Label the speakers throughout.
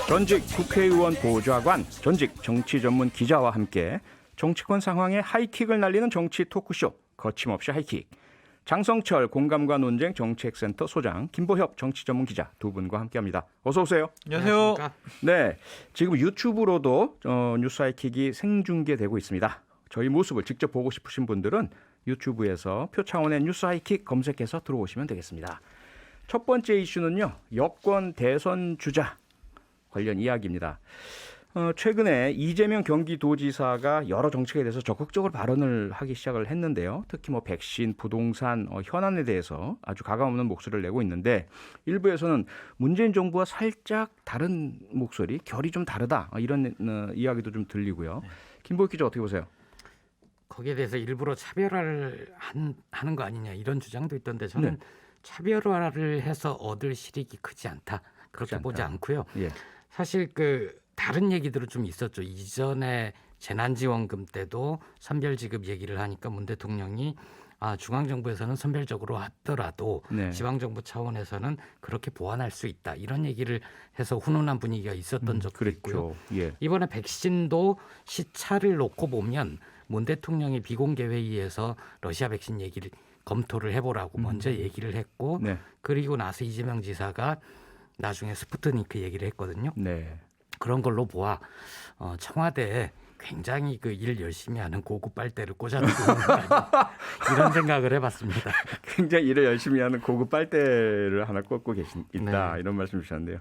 Speaker 1: 전직 국회의원 보좌관, 전직 정치 전문 기자와 함께 정치권 상황에 하이킥을 날리는 정치 토크쇼 거침없이 하이킥. 장성철 공감과 논쟁 정책센터 소장, 김보협 정치 전문 기자 두 분과 함께합니다. 어서 오세요.
Speaker 2: 안녕하세요.
Speaker 1: 네, 지금 유튜브로도 뉴스 하이킥이 생중계되고 있습니다. 저희 모습을 직접 보고 싶으신 분들은 유튜브에서 표창원의 뉴스 하이킥 검색해서 들어오시면 되겠습니다. 첫 번째 이슈는요, 여권 대선 주자 관련 이야기입니다. 최근에 이재명 경기도지사가 여러 정책에 대해서 적극적으로 발언을 하기 시작을 했는데요. 특히 백신, 부동산, 현안에 대해서 아주 가감없는 목소리를 내고 있는데, 일부에서는 문재인 정부와 살짝 다른 목소리, 결이 좀 다르다, 이런 이야기도 좀 들리고요. 김보익 기자 어떻게 보세요?
Speaker 2: 거기에 대해서 일부러 차별화를 하는 거 아니냐 이런 주장도 있던데, 저는 차별화를 해서 얻을 실익이 크지 않다, 그렇게 보지 않고요.
Speaker 1: 예.
Speaker 2: 사실 다른 얘기들은 좀 있었죠. 이전에 재난지원금 때도 선별지급 얘기를 하니까 문 대통령이 중앙정부에서는 선별적으로 하더라도 지방정부 차원에서는 그렇게 보완할 수 있다, 이런 얘기를 해서 훈훈한 분위기가 있었던 적도 있고요.
Speaker 1: 예.
Speaker 2: 이번에 백신도 시차를 놓고 보면 문 대통령이 비공개 회의에서 러시아 백신 얘기를 검토를 해보라고 먼저 얘기를 했고, 그리고 나서 이재명 지사가 나중에 스푸트니크 얘기를 했거든요. 그런 걸로 보아 청와대에 굉장히 일 열심히 하는 고급 빨대를 꽂아두고 있는 거 아니야, 이런 생각을 해봤습니다.
Speaker 1: 굉장히 일을 열심히 하는 고급 빨대를 하나 꽂고 있다, 이런 말씀 주셨는데요.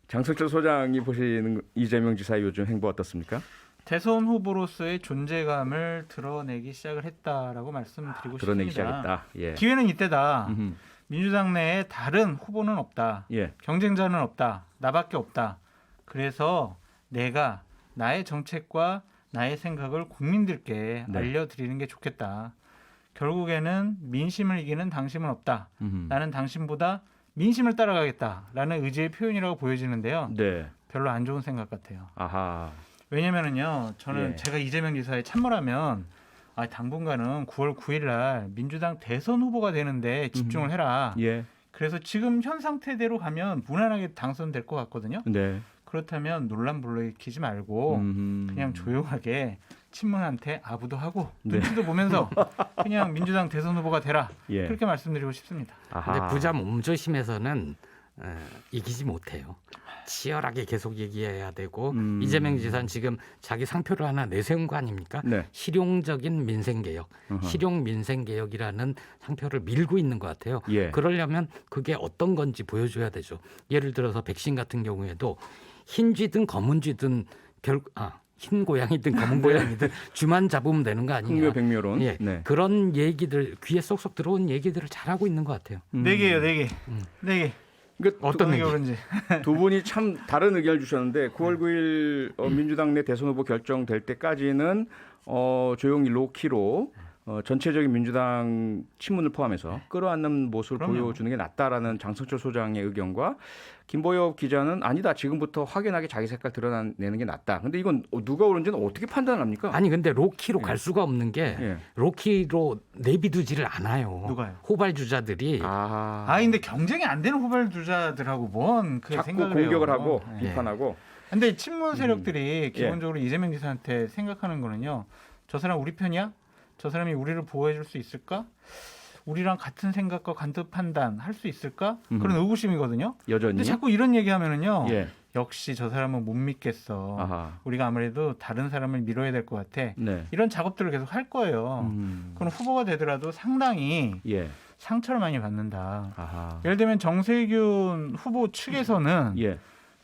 Speaker 1: 장성철 소장이 보시는 이재명 지사의 요즘 행보 어떻습니까?
Speaker 3: 대선 후보로서의 존재감을 드러내기 시작을 했다라고 말씀드리고
Speaker 1: 드러내기
Speaker 3: 싶습니다.
Speaker 1: 시작했다. 예.
Speaker 3: 기회는 이때다. 민주당 내에 다른 후보는 없다. 경쟁자는 없다. 나밖에 없다. 그래서 내가 나의 정책과 나의 생각을 국민들께 알려드리는 게 좋겠다. 결국에는 민심을 이기는 당심은 없다. 나는 당신보다 민심을 따라가겠다라는 의지의 표현이라고 보여지는데요. 별로 안 좋은 생각 같아요. 왜냐면은요, 저는 제가 이재명 지사에 참모라면 당분간은 9월 9일 날 민주당 대선 후보가 되는데 집중을 해라. 그래서 지금 현 상태대로 가면 무난하게 당선될 것 같거든요. 그렇다면 논란 불러일으키지 말고 그냥 조용하게 친문한테 아부도 하고 눈치도 보면서 그냥 민주당 대선 후보가 되라. 그렇게 말씀드리고 싶습니다.
Speaker 2: 근데 부자 몸조심에서는 이기지 못해요. 치열하게 계속 얘기해야 되고, 이재명 지사는 지금 자기 상표를 하나 내세운 거 아닙니까? 실용적인 민생개혁, 실용 민생개혁이라는 상표를 밀고 있는 것 같아요. 그러려면 그게 어떤 건지 보여줘야 되죠. 예를 들어서 백신 같은 경우에도 흰쥐든 검은쥐든 흰 고양이든 검은 고양이든 쥐만 잡으면 되는 거 아니냐.
Speaker 1: 흥묘백묘론.
Speaker 2: 그런 얘기들, 귀에 쏙쏙 들어온 얘기들을 잘하고 있는 것 같아요.
Speaker 3: 4개예요, 4개. 4개.
Speaker 1: 어떤
Speaker 3: 얘기인지
Speaker 1: 두 분이 참 다른 의견을 주셨는데, 9월 9일 민주당 내 대선 후보 결정될 때까지는 조용히 로키로 전체적인 민주당 친문을 포함해서 끌어안는 모습을 보여주는 게 낫다라는 장성철 소장의 의견과, 김보엽 기자는 아니다, 지금부터 확연하게 자기 색깔 드러내는 게 낫다. 근데 이건 누가 옳은지는 어떻게 판단합니까?
Speaker 2: 아니, 근데 로키로 갈 수가 없는 게 로키로 내비두지를 않아요.
Speaker 3: 누가요?
Speaker 2: 호발주자들이.
Speaker 3: 근데 경쟁이 안 되는 후발주자들하고 뭔 그
Speaker 1: 자꾸
Speaker 3: 생각을
Speaker 1: 공격을
Speaker 3: 해요.
Speaker 1: 하고 비판하고.
Speaker 3: 근데 친문 세력들이 기본적으로 이재명 지사한테 생각하는 거는요, 저 사람 우리 편이야? 저 사람이 우리를 보호해줄 수 있을까? 우리랑 같은 생각과 같은 판단 할 수 있을까? 그런 의구심이거든요.
Speaker 1: 여전히.
Speaker 3: 근데 자꾸 이런 얘기하면은요, 역시 저 사람은 못 믿겠어. 우리가 아무래도 다른 사람을 밀어야 될 것 같아. 이런 작업들을 계속 할 거예요. 그럼 후보가 되더라도 상당히 상처를 많이 받는다. 예를 들면 정세균 후보 측에서는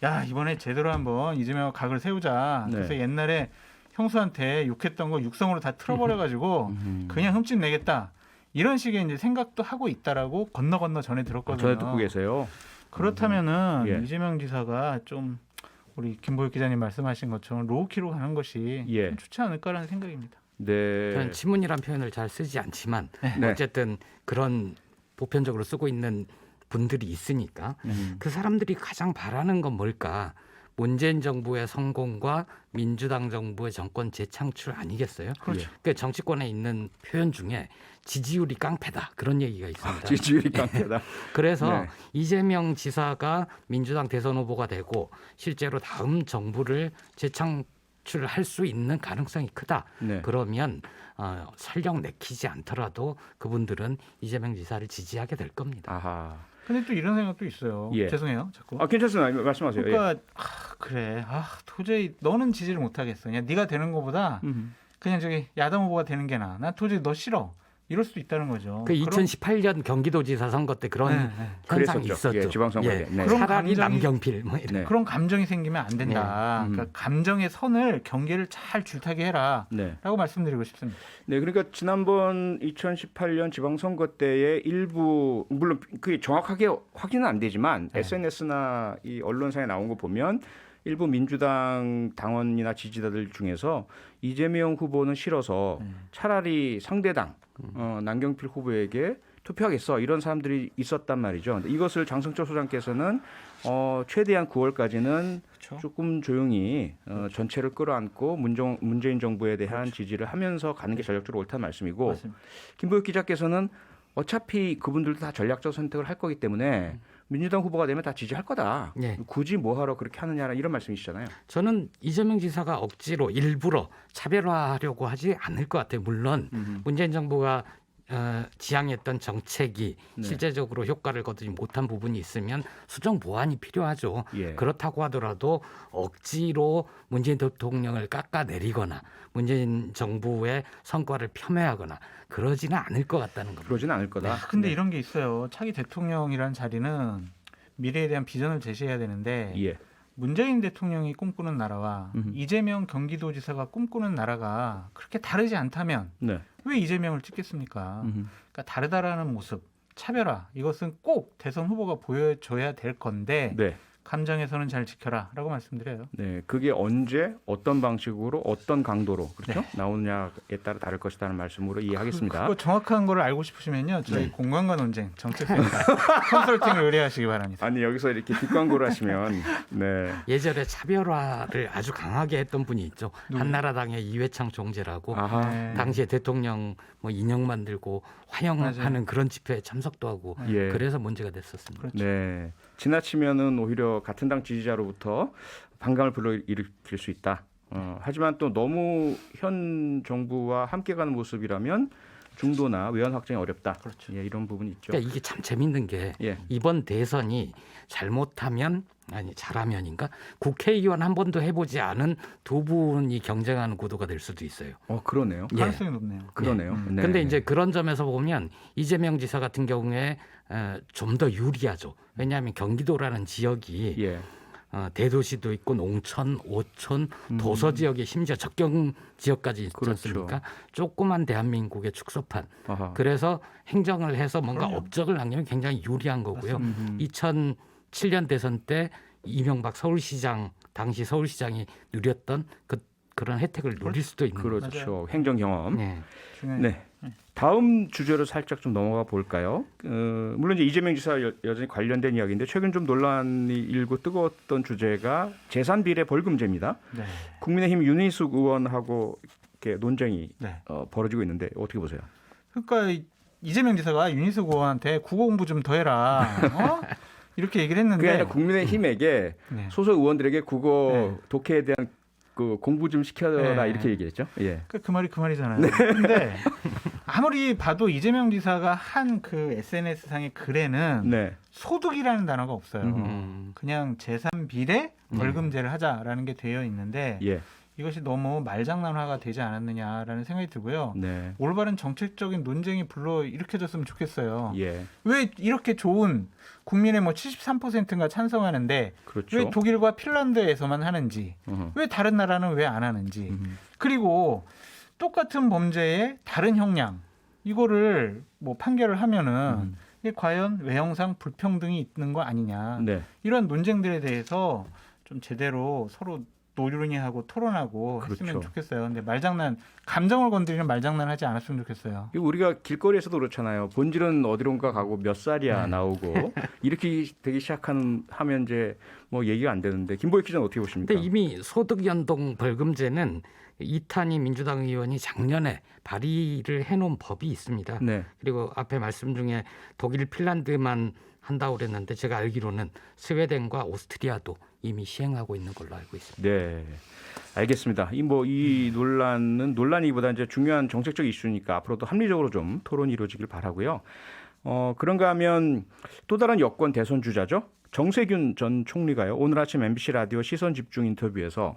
Speaker 3: 야, 이번에 제대로 한번 이재명과 각을 세우자. 그래서 옛날에 형수한테 욕했던 거 육성으로 다 틀어버려가지고 그냥 흠집 내겠다, 이런 식의 이제 생각도 하고 있다라고 건너 전에 들었거든요.
Speaker 1: 전에 듣고 계세요.
Speaker 3: 그렇다면은 이재명 지사가 좀 우리 김보익 기자님 말씀하신 것처럼 로우키로 가는 것이 좀 좋지 않을까라는 생각입니다.
Speaker 2: 저는 친문이란 표현을 잘 쓰지 않지만 어쨌든 그런 보편적으로 쓰고 있는 분들이 있으니까 그 사람들이 가장 바라는 건 뭘까? 문재인 정부의 성공과 민주당 정부의 정권 재창출 아니겠어요?
Speaker 3: 그렇죠.
Speaker 2: 그러니까 정치권에 있는 표현 중에 지지율이 깡패다 그런 얘기가 있습니다.
Speaker 1: 지지율이 깡패다.
Speaker 2: 그래서
Speaker 1: 네.
Speaker 2: 이재명 지사가 민주당 대선 후보가 되고 실제로 다음 정부를 재창출할 수 있는 가능성이 크다.
Speaker 1: 네.
Speaker 2: 그러면 설령 내키지 않더라도 그분들은 이재명 지사를 지지하게 될 겁니다.
Speaker 1: 아하.
Speaker 3: 근데 또 이런 생각도 있어요.
Speaker 1: 예.
Speaker 3: 죄송해요. 자꾸.
Speaker 1: 괜찮습니다. 말씀하세요.
Speaker 3: 그러니까 그래. 도저히 너는 지지를 못 하겠어. 그냥 네가 되는 것보다 그냥 저기 야당 후보가 되는 게 나아. 난 도저히 너 싫어. 이럴 수도 있다는 거죠.
Speaker 2: 그 2018년 경기도지사 선거 때 그런 현상이
Speaker 1: 그랬었죠.
Speaker 2: 있었죠.
Speaker 1: 예, 지방선거에. 네.
Speaker 3: 그런
Speaker 2: 차라리
Speaker 3: 감정이-
Speaker 2: 남경필 뭐 이런.
Speaker 1: 네.
Speaker 3: 그런 감정이 생기면 안 된다.
Speaker 1: 네.
Speaker 3: 그러니까 감정의 선을 경계를 잘 줄타게 해라라고
Speaker 1: 네.
Speaker 3: 말씀드리고 싶습니다.
Speaker 1: 네, 그러니까 지난번 2018년 지방선거 때의 일부 물론 그게 정확하게 확인은 안 되지만
Speaker 3: 네.
Speaker 1: SNS나 이 언론사에 나온 거 보면 일부 민주당 당원이나 지지자들 중에서 이재명 후보는 싫어서 차라리 상대당 남경필 후보에게 투표하겠어 이런 사람들이 있었단 말이죠. 근데 이것을 장성철 소장께서는 최대한 9월까지는
Speaker 3: 그렇죠.
Speaker 1: 조금 조용히 전체를 끌어안고 문재인 정부에 대한 지지를 하면서 가는 게 전략적으로 옳다는 말씀이고
Speaker 3: 맞습니다.
Speaker 1: 김보혁 기자께서는 어차피 그분들도 다 전략적 선택을 할 거기 때문에 민주당 후보가 되면 다 지지할 거다.
Speaker 2: 네.
Speaker 1: 굳이 뭐하러 그렇게 하느냐 이런 말씀이시잖아요.
Speaker 2: 저는 이재명 지사가 억지로 일부러 차별화하려고 하지 않을 것 같아요. 물론 문재인 정부가 지향했던 정책이
Speaker 1: 네.
Speaker 2: 실제적으로 효과를 거두지 못한 부분이 있으면 수정 보완이 필요하죠.
Speaker 1: 예.
Speaker 2: 그렇다고 하더라도 억지로 문재인 대통령을 깎아내리거나 문재인 정부의 성과를 폄훼하거나 그러지는 않을 것 같다는 겁니다.
Speaker 1: 그러지는 않을 거다.
Speaker 3: 근데
Speaker 1: 네.
Speaker 3: 이런 게 있어요. 차기 대통령이라는 자리는 미래에 대한 비전을 제시해야 되는데
Speaker 1: 예.
Speaker 3: 문재인 대통령이 꿈꾸는 나라와 이재명 경기도지사가 꿈꾸는 나라가 그렇게 다르지 않다면
Speaker 1: 네.
Speaker 3: 왜 이재명을 찍겠습니까? 그러니까 다르다라는 모습, 차별화 이것은 꼭 대선 후보가 보여줘야 될 건데
Speaker 1: 네.
Speaker 3: 감정에서는 잘 지켜라라고 말씀드려요.
Speaker 1: 네, 그게 언제 어떤 방식으로 어떤 강도로 그렇죠?
Speaker 3: 네.
Speaker 1: 나오느냐에 따라 다를 것이다는 말씀으로 이해하겠습니다.
Speaker 3: 그거 정확한 거를 알고 싶으시면요. 저희
Speaker 1: 네.
Speaker 3: 공간과 논쟁 정책센터 컨설팅을 의뢰하시기 바랍니다.
Speaker 1: 아니 여기서 이렇게 뒷광고를 하시면 네.
Speaker 2: 예전에 차별화를 아주 강하게 했던 분이 있죠. 한나라당의 이회창 총재라고
Speaker 1: 아하.
Speaker 3: 네.
Speaker 2: 당시에 대통령 뭐 인형 만들고 화형하는
Speaker 3: 맞아요.
Speaker 2: 그런 집회에 참석도 하고
Speaker 1: 예.
Speaker 2: 그래서 문제가 됐었습니다.
Speaker 3: 그렇죠.
Speaker 1: 네. 지나치면은 오히려 같은 당 지지자로부터 반감을 불러일으킬 수 있다. 하지만 또 너무 현 정부와 함께 가는 모습이라면 중도나 외연 확장이 어렵다.
Speaker 3: 그렇죠.
Speaker 1: 예, 이런 부분이 있죠.
Speaker 2: 그러니까 이게 참 재밌는 게
Speaker 1: 예.
Speaker 2: 이번 대선이 잘못하면 아니 잘하면인가 국회의원 한 번도 해보지 않은 두 분이 경쟁하는 구도가 될 수도 있어요.
Speaker 1: 그러네요.
Speaker 2: 예.
Speaker 3: 가능성이 높네요.
Speaker 1: 그러네요. 네.
Speaker 2: 근데 이제 그런 점에서 보면 이재명 지사 같은 경우에 좀 더 유리하죠. 왜냐하면 경기도라는 지역이
Speaker 1: 예.
Speaker 2: 대도시도 있고 농촌, 오촌, 도서 지역에 심지어 접경 지역까지 있지
Speaker 1: 그렇죠.
Speaker 2: 않습니까? 조그만 대한민국의 축소판.
Speaker 1: 아하.
Speaker 2: 그래서 행정을 해서 뭔가
Speaker 3: 그럼요.
Speaker 2: 업적을 남기면 굉장히 유리한 거고요.
Speaker 1: 음.
Speaker 2: 2007년 대선 때 이명박 서울시장 당시 서울시장이 누렸던 그런 혜택을 누릴 수도 있는 거죠.
Speaker 1: 그렇죠. 행정 경험.
Speaker 2: 네.
Speaker 3: 중요해요.
Speaker 1: 네. 다음 주제로 살짝 좀 넘어가 볼까요? 물론 이제 이재명 지사 여전히 관련된 이야기인데 최근 좀 논란이 일고 뜨거웠던 주제가 재산 비례 벌금제입니다.
Speaker 3: 네.
Speaker 1: 국민의힘 윤희숙 의원하고 이렇게 논쟁이
Speaker 3: 네.
Speaker 1: 벌어지고 있는데 어떻게 보세요?
Speaker 3: 그러니까 이재명 지사가 윤희숙 의원한테 국어 공부 좀 더 해라. 이렇게 얘기를
Speaker 1: 그게
Speaker 3: 했는데
Speaker 1: 아니라 국민의힘에게
Speaker 3: 네.
Speaker 1: 소속 의원들에게 국어
Speaker 3: 네.
Speaker 1: 독해에 대한 그 공부 좀 시켜라
Speaker 3: 네.
Speaker 1: 이렇게 얘기했죠. 예.
Speaker 3: 그 말이 그 말이잖아요. 근데 아무리 봐도 이재명 지사가 한 그 SNS 상의 글에는
Speaker 1: 네.
Speaker 3: 소득이라는 단어가 없어요.
Speaker 2: 음.
Speaker 3: 그냥 재산 비례 벌금제를 하자라는 게 되어 있는데
Speaker 1: 예.
Speaker 3: 이것이 너무 말장난화가 되지 않았느냐라는 생각이 들고요.
Speaker 1: 네.
Speaker 3: 올바른 정책적인 논쟁이 불러 일으켜졌으면 좋겠어요.
Speaker 1: 예.
Speaker 3: 왜 이렇게 좋은 국민의 뭐 73%가 찬성하는데
Speaker 1: 그렇죠.
Speaker 3: 왜 독일과 핀란드에서만 하는지
Speaker 1: 어허.
Speaker 3: 왜 다른 나라는 왜 안 하는지
Speaker 1: 음.
Speaker 3: 그리고 똑같은 범죄의 다른 형량 이거를 뭐 판결을 하면은 이게 과연 외형상 불평등이 있는 거 아니냐
Speaker 1: 네.
Speaker 3: 이런 논쟁들에 대해서 좀 제대로 서로 논의하고 토론하고
Speaker 1: 그렇죠.
Speaker 3: 했으면 좋겠어요. 근데 말장난, 감정을 건드리는 말장난 하지 않았으면 좋겠어요.
Speaker 1: 우리가 길거리에서도 그렇잖아요. 본질은 어디론가 가고 몇 살이야 나오고 이렇게 되기 하면 이제 뭐 얘기가 안 되는데 김보익 기자는 어떻게 보십니까?
Speaker 2: 근데 이미 소득연동 벌금제는 이탄희 민주당 의원이 작년에 발의를 해놓은 법이 있습니다.
Speaker 1: 네.
Speaker 2: 그리고 앞에 말씀 중에 독일, 핀란드만 한다고 그랬는데 제가 알기로는 스웨덴과 오스트리아도 이미 시행하고 있는 걸로 알고 있습니다.
Speaker 1: 네, 알겠습니다. 이 논란이보다 이제 중요한 정책적 이슈니까 앞으로도 합리적으로 좀 토론이 이루어지길 바라고요. 그런가 하면 또 다른 여권 대선 주자죠. 정세균 전 총리가요. 오늘 아침 MBC 라디오 시선집중 인터뷰에서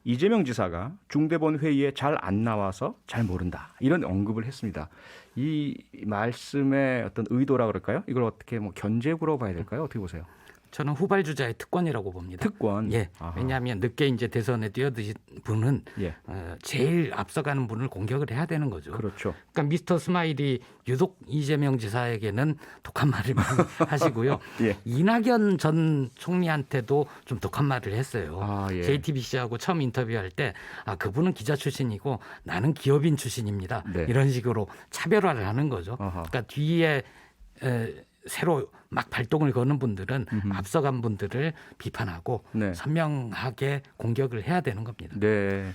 Speaker 1: 이재명 지사가 중대본 회의에 잘 안 나와서 잘 모른다 이런 언급을 했습니다. 이 말씀의 어떤 의도라 그럴까요? 이걸 어떻게 뭐 견제구로 봐야 될까요? 어떻게 보세요?
Speaker 2: 저는 후발주자의 특권이라고 봅니다.
Speaker 1: 특권.
Speaker 2: 예.
Speaker 1: 아하.
Speaker 2: 왜냐하면 늦게 이제 대선에 뛰어드신 분은
Speaker 1: 예.
Speaker 2: 제일 앞서가는 분을 공격을 해야 되는 거죠.
Speaker 1: 그렇죠.
Speaker 2: 그러니까 미스터 스마일이 유독 이재명 지사에게는 독한 말을 많이 하시고요.
Speaker 1: 예.
Speaker 2: 이낙연 전 총리한테도 좀 독한 말을 했어요.
Speaker 1: 예.
Speaker 2: JTBC하고 처음 인터뷰할 때 그분은 기자 출신이고 나는 기업인 출신입니다.
Speaker 1: 네.
Speaker 2: 이런 식으로 차별화를 하는 거죠.
Speaker 1: 아하.
Speaker 2: 그러니까 뒤에 새로 막 발동을 거는 분들은 앞서간 분들을 비판하고
Speaker 1: 네.
Speaker 2: 선명하게 공격을 해야 되는 겁니다.
Speaker 1: 네.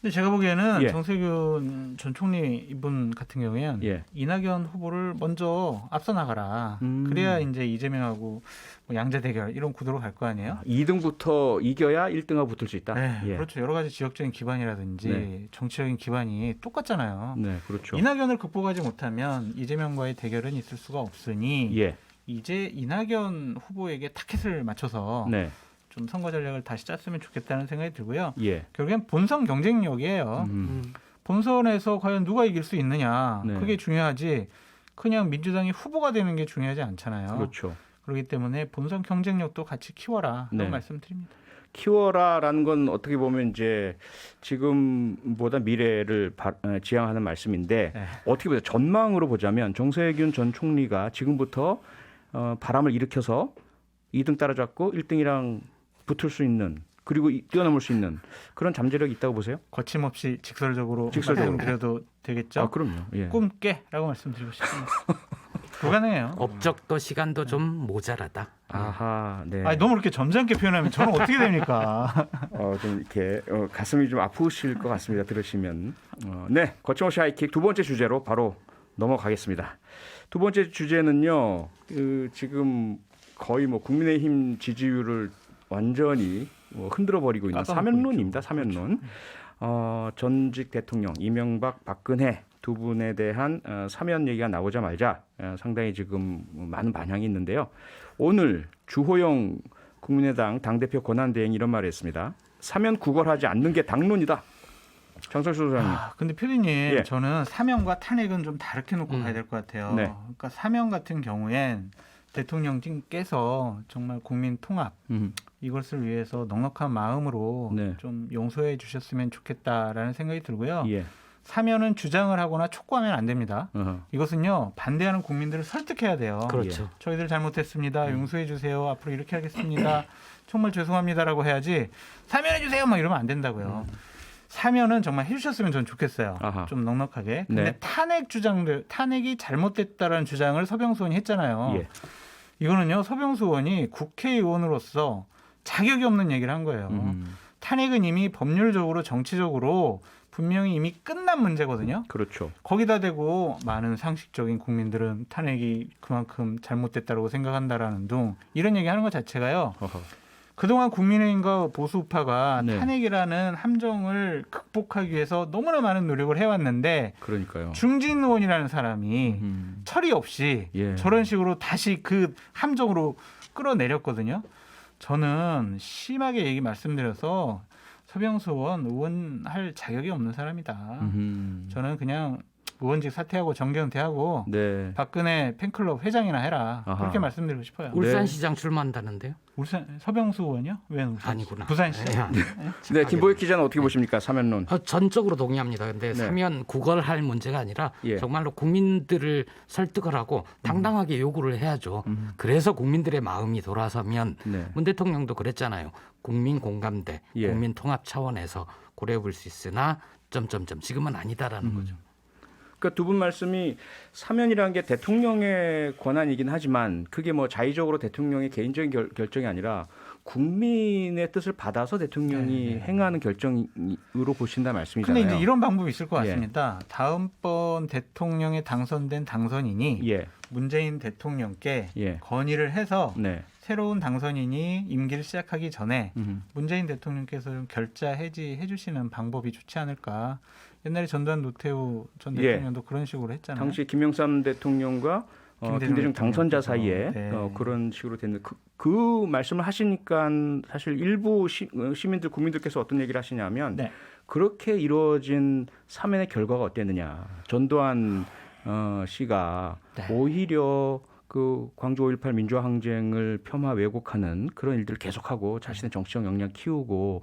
Speaker 3: 근데 제가 보기에는
Speaker 1: 예.
Speaker 3: 정세균 전 총리 이분 같은 경우에는
Speaker 1: 예.
Speaker 3: 이낙연 후보를 먼저 앞서 나가라. 그래야 이제 이재명하고 뭐 양자 대결 이런 구도로 갈 거 아니에요?
Speaker 1: 2등부터 이겨야 1등하고 붙을 수 있다.
Speaker 3: 네,
Speaker 1: 예.
Speaker 3: 그렇죠. 여러 가지 지역적인 기반이라든지
Speaker 1: 네.
Speaker 3: 정치적인 기반이 똑같잖아요.
Speaker 1: 네, 그렇죠.
Speaker 3: 이낙연을 극복하지 못하면 이재명과의 대결은 있을 수가 없으니
Speaker 1: 예.
Speaker 3: 이제 이낙연 후보에게 타켓을 맞춰서
Speaker 1: 네.
Speaker 3: 좀 선거 전략을 다시 짰으면 좋겠다는 생각이 들고요.
Speaker 1: 예.
Speaker 3: 결국엔 본선 경쟁력이에요. 본선에서 과연 누가 이길 수 있느냐.
Speaker 1: 네.
Speaker 3: 그게 중요하지. 그냥 민주당이 후보가 되는 게 중요하지 않잖아요.
Speaker 1: 그렇죠.
Speaker 3: 그렇기 때문에 본선 경쟁력도 같이 키워라.
Speaker 1: 네.
Speaker 3: 그런 말씀드립니다.
Speaker 1: 키워라라는 건 어떻게 보면 이제 지금보다 미래를 지향하는 말씀인데
Speaker 3: 네.
Speaker 1: 어떻게 보세요? 전망으로 보자면 정세균 전 총리가 지금부터 바람을 일으켜서 2등 따라잡고 1등이랑 붙을 수 있는 그리고 뛰어넘을 수 있는 그런 잠재력이 있다고 보세요?
Speaker 3: 거침없이 직설적으로
Speaker 1: 직설적으로.
Speaker 3: 말씀드려도 되겠죠?
Speaker 1: 그럼요. 예.
Speaker 3: 꿈깨라고 말씀드리고 싶습니다. 불가능해요.
Speaker 2: 업적도 시간도 좀 모자라다.
Speaker 1: 아하, 네.
Speaker 3: 아니, 너무 이렇게 점잖게 표현하면 저는 어떻게 됩니까?
Speaker 1: 좀 이렇게 가슴이 좀 아프실 것 같습니다. 들으시면. 네, 거침없이 하이킥 두 번째 주제로 바로 넘어가겠습니다. 두 번째 주제는요. 지금 거의 뭐 국민의힘 지지율을 완전히 흔들어 버리고 있는 사면론입니다. 사면론. 전직 대통령 이명박, 박근혜 두 분에 대한 사면 얘기가 나오자마자 상당히 지금 많은 반향이 있는데요. 오늘 주호영 국민의당 당대표 권한대행이 이런 말을 했습니다. 사면 구걸하지 않는 게 당론이다. 장성수 소장님.
Speaker 3: 근데 PD님,
Speaker 1: 예.
Speaker 3: 저는 사면과 탄핵은 좀 다르게 놓고 가야 될 것 같아요.
Speaker 1: 네.
Speaker 3: 그러니까 사면 같은 경우엔 대통령님께서 정말 국민 통합 이것을 위해서 넉넉한 마음으로
Speaker 1: 네.
Speaker 3: 좀 용서해 주셨으면 좋겠다라는 생각이 들고요.
Speaker 1: 예.
Speaker 3: 사면은 주장을 하거나 촉구하면 안 됩니다.
Speaker 1: 어허.
Speaker 3: 이것은요, 반대하는 국민들을 설득해야 돼요.
Speaker 2: 그렇죠.
Speaker 3: 저희들 잘못했습니다. 용서해 주세요. 앞으로 이렇게 하겠습니다. 정말 죄송합니다라고 해야지 사면해 주세요 막 이러면 안 된다고요. 사면은 정말 해주셨으면 전 좋겠어요.
Speaker 1: 아하.
Speaker 3: 좀 넉넉하게. 근데
Speaker 1: 네.
Speaker 3: 탄핵 주장들, 탄핵이 잘못됐다라는 주장을 서병수 의원이 했잖아요.
Speaker 1: 예.
Speaker 3: 이거는요, 서병수 의원이 국회의원으로서 자격이 없는 얘기를 한 거예요. 탄핵은 이미 법률적으로 정치적으로 분명히 이미 끝난 문제거든요.
Speaker 1: 그렇죠.
Speaker 3: 거기다 대고 많은 상식적인 국민들은 탄핵이 그만큼 잘못됐다고 생각한다라는 둥 이런 얘기하는 것 자체가요.
Speaker 1: 어허.
Speaker 3: 그동안 국민의힘과 보수우파가
Speaker 1: 네.
Speaker 3: 탄핵이라는 함정을 극복하기 위해서 너무나 많은 노력을 해왔는데
Speaker 1: 그러니까요.
Speaker 3: 중진 의원이라는 사람이 처리 없이
Speaker 1: 예.
Speaker 3: 저런 식으로 다시 그 함정으로 끌어내렸거든요. 저는 심하게 얘기 말씀드려서 서병수 의원 할 자격이 없는 사람이다. 저는 그냥 의원직 사퇴하고 정경퇴하고
Speaker 1: 네.
Speaker 3: 박근혜 팬클럽 회장이나 해라.
Speaker 1: 아하.
Speaker 3: 그렇게 말씀드리고 싶어요.
Speaker 2: 울산시장 출마한다는데요?
Speaker 3: 울산 서병수 의원이요? 왜 울산?
Speaker 2: 아니구나.
Speaker 3: 부산시장.
Speaker 1: 네, 김보익 기자는 어떻게 보십니까? 사면론.
Speaker 2: 전적으로 동의합니다. 근데 사면 구걸할 문제가 아니라 정말로 국민들을 설득을 하고 당당하게 요구를 해야죠. 그래서 국민들의 마음이 돌아서면 문 대통령도 그랬잖아요. 국민 공감대, 국민 통합 차원에서 고려해 볼 수 있으나 지금은 아니다라는 거죠.
Speaker 1: 그러니까 두 분 말씀이 사면이라는 게 대통령의 권한이긴 하지만 그게 뭐 자의적으로 대통령의 개인적인 결정이 아니라 국민의 뜻을 받아서 대통령이 행하는 결정으로 보신다 말씀이잖아요.
Speaker 3: 근데 이제 이런 방법이 있을 것 같습니다. 다음번 대통령에 당선된 당선인이 문재인 대통령께 건의를 해서 새로운 당선인이 임기를 시작하기 전에 문재인 대통령께서 좀 결자 해지해 주시는 방법이 좋지 않을까. 옛날에 전두환 노태우 전 대통령도 그런 식으로 했잖아요.
Speaker 1: 당시 김영삼 대통령과 김대중 당선자 사이에 그런 식으로 됐는데 그 말씀을 하시니까 사실 일부 시민들 국민들께서 어떤 얘기를 하시냐면 그렇게 이루어진 사면의 결과가 어땠느냐. 전두환 씨가 오히려 그 광주 5.18 민주화 항쟁을 폄하 왜곡하는 그런 일들을 계속하고 자신의 정치적 역량 키우고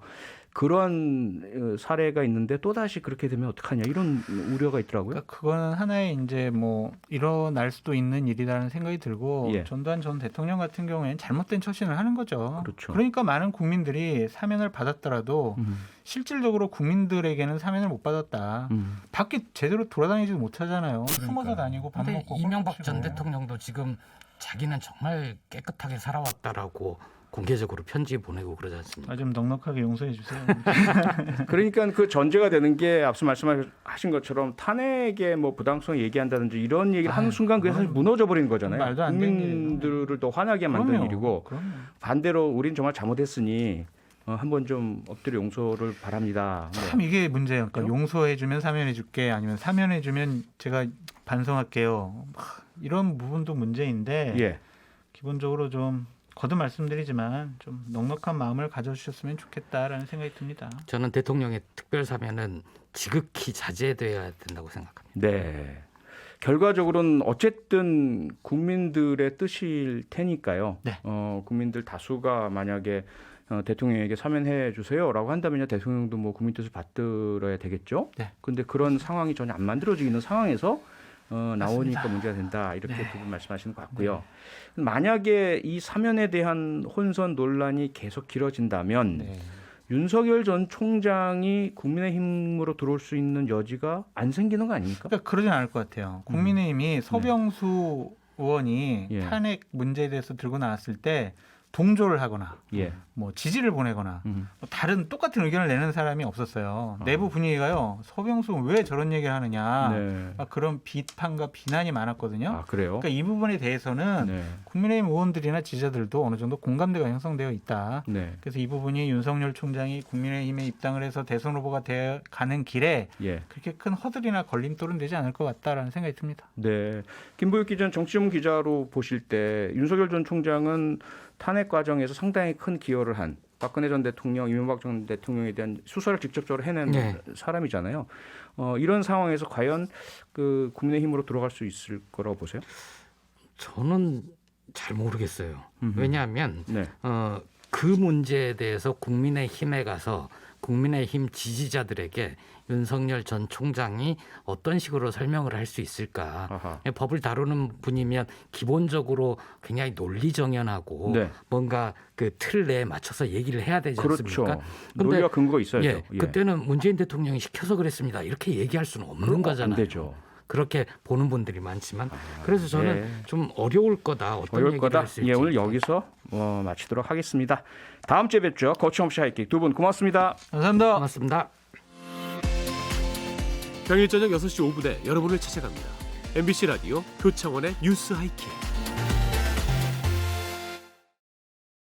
Speaker 1: 그런 사례가 있는데 또 다시 그렇게 되면 어떡하냐 이런 우려가 있더라고요.
Speaker 3: 그러니까 그거는 하나의 이제 뭐 일어날 수도 있는 일이라는 생각이 들고 전두환 전 대통령 같은 경우에는 잘못된 처신을 하는 거죠.
Speaker 1: 그렇죠.
Speaker 3: 그러니까 많은 국민들이 사면을 받았더라도 실질적으로 국민들에게는 사면을 못 받았다. 밖에 제대로 돌아다니지도 못하잖아요. 숨어서 다니고 밥
Speaker 2: 근데
Speaker 3: 먹고.
Speaker 2: 이명박 전 대통령도 지금 자기는 정말 깨끗하게 살아왔다라고 공개적으로 편지 보내고 그러지 않습니까?
Speaker 3: 좀 넉넉하게 용서해 주세요.
Speaker 1: 그러니까 그 전제가 되는 게 앞서 말씀하신 것처럼 탄핵의 뭐 부당성 얘기한다든지 이런 얘기를 하는 순간 그게 사실 무너져 버리는 거잖아요.
Speaker 3: 말도 안 되는
Speaker 1: 국민들을 더 화나게 만드는 일이고
Speaker 3: 그럼요.
Speaker 1: 반대로 우린 정말 잘못했으니 한번 좀 엎드려 용서를 바랍니다.
Speaker 3: 참 이게 문제예요. 그러니까 용서해주면 사면해줄게 아니면 사면해주면 제가 반성할게요. 이런 부분도 문제인데 기본적으로 좀 거듭 말씀드리지만 좀 넉넉한 마음을 가져주셨으면 좋겠다라는 생각이 듭니다.
Speaker 2: 저는 대통령의 특별 사면은 지극히 자제돼야 된다고 생각합니다.
Speaker 1: 네. 결과적으로는 어쨌든 국민들의 뜻일 테니까요. 국민들 다수가 만약에 대통령에게 사면해 주세요라고 한다면요, 대통령도 뭐 국민 뜻을 받들어야 되겠죠. 그런데 그런 상황이 전혀 안 만들어지고 있는 상황에서 나오니까 맞습니다. 문제가 된다 이렇게 두 분 말씀하시는 것 같고요. 만약에 이 사면에 대한 혼선 논란이 계속 길어진다면 윤석열 전 총장이 국민의힘으로 들어올 수 있는 여지가 안 생기는 거 아닙니까?
Speaker 3: 그러니까 그러진 않을 것 같아요. 국민의힘이 서병수 의원이 탄핵 문제에 대해서 들고 나왔을 때 동조를 하거나 뭐 지지를 보내거나 뭐 다른 똑같은 의견을 내는 사람이 없었어요. 내부 분위기가요. 서병수는 왜 저런 얘기를 하느냐 그런 비판과 비난이 많았거든요.
Speaker 1: 그래요?
Speaker 3: 그러니까 이 부분에 대해서는 국민의힘 의원들이나 지지자들도 어느 정도 공감대가 형성되어 있다. 그래서 이 부분이 윤석열 총장이 국민의힘에 입당을 해서 대선 후보가 되어 가는 길에 그렇게 큰 허들이나 걸림돌은 되지 않을 것 같다라는 생각이 듭니다.
Speaker 1: 네, 김보익 기자는 정치전문 기자로 보실 때 윤석열 전 총장은 탄핵 과정에서 상당히 큰 기여를 한 박근혜 전 대통령, 이명박 전 대통령에 대한 수사를 직접적으로 해낸 사람이잖아요. 이런 상황에서 과연 그 국민의힘으로 들어갈 수 있을 거라고 보세요?
Speaker 2: 저는 잘 모르겠어요. 왜냐하면 그 문제에 대해서 국민의힘에 가서 국민의힘 지지자들에게 윤석열 전 총장이 어떤 식으로 설명을 할 수 있을까. 법을 다루는 분이면 기본적으로 굉장히 논리정연하고 뭔가 그 틀 내에 맞춰서 얘기를 해야 되지 않습니까?
Speaker 1: 그렇죠. 논리와 근거가 있어야죠.
Speaker 2: 그때는 문재인 대통령이 시켜서 그랬습니다. 이렇게 얘기할 수는 없는 거잖아요.
Speaker 1: 안 되죠.
Speaker 2: 그렇게 보는 분들이 많지만 그래서 저는 좀 어려울 거다. 어떤 얘기를 할 수 있을지.
Speaker 1: 오늘 여기서 마치도록 하겠습니다. 다음 주에 뵙죠. 거침없이 하이킥 두 분 고맙습니다.
Speaker 3: 감사합니다.
Speaker 2: 고맙습니다.
Speaker 4: 평일 저녁 6시 5분에 여러분을 찾아갑니다. MBC 라디오 표창원의 뉴스 하이킥.